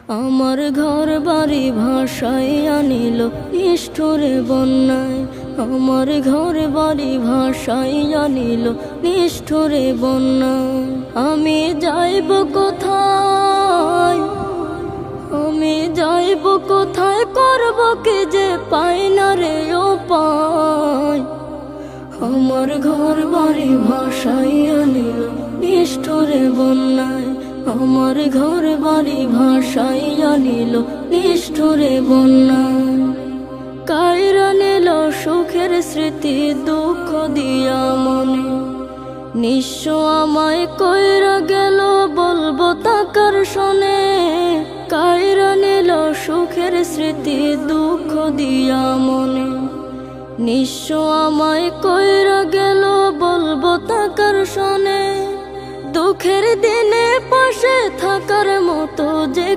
আমার ঘর বাড়ি ভাসাইয়া নিল নিষ্ঠুরে বন্যায়। আমার ঘর বাড়ি ভাসাইয়া নিল নিষ্ঠুরে বন্যায়। আমি যাইব কোথায়, আমি যাইব কোথায়, করব কি যে পাই না রে উপায়। আমার ঘর বাড়ি ভাসাইয়া নিল নিষ্ঠুরে বন্যায়। আমার ঘর বাড়ি ভাসাইয়া নিল নিষ্ঠুরে বন্যায়। কাইরা নিল সুখের স্মৃতি দুঃখ দিয়া মনে। নিঃস্ব আমায় কইরা গেল বলবো তাকার শোনে। কাইরা নিল সুখের স্মৃতি দুঃখ দিয়া মনে। নিঃস্ব আমায় কইরা গেল বলবো তাকার শোনে। দুঃখের দিনে পাশে থাকার মতো যে